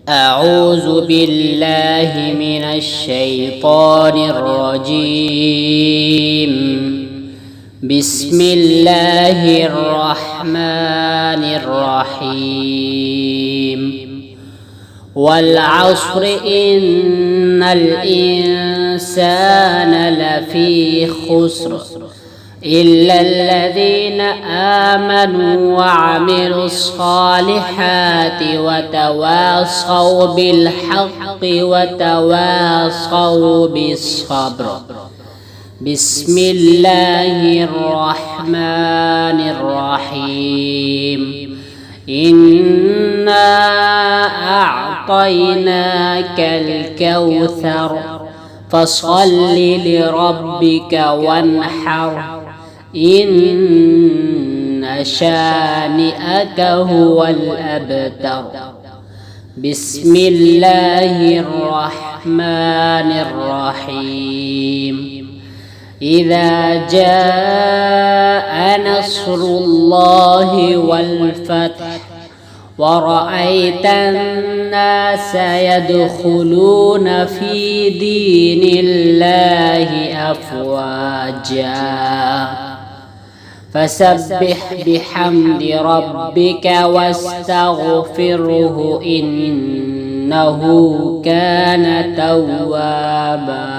أعوذ بالله من الشيطان الرجيم. بسم الله الرحمن الرحيم. والعصر إن الإنسان لفي خسر إلا الذين آمنوا وعملوا الصالحات وتواصوا بالحق وتواصوا بالصبر. بسم الله الرحمن الرحيم. إنا أعطيناك الكوثر فصل لربك وانحر إن شانئك هو الأبتر. بسم الله الرحمن الرحيم. إذا جاء نصر الله والفتح ورأيت الناس يدخلون في دين الله أفواجا فسبح بحمد ربك واستغفره إنه كان توابا.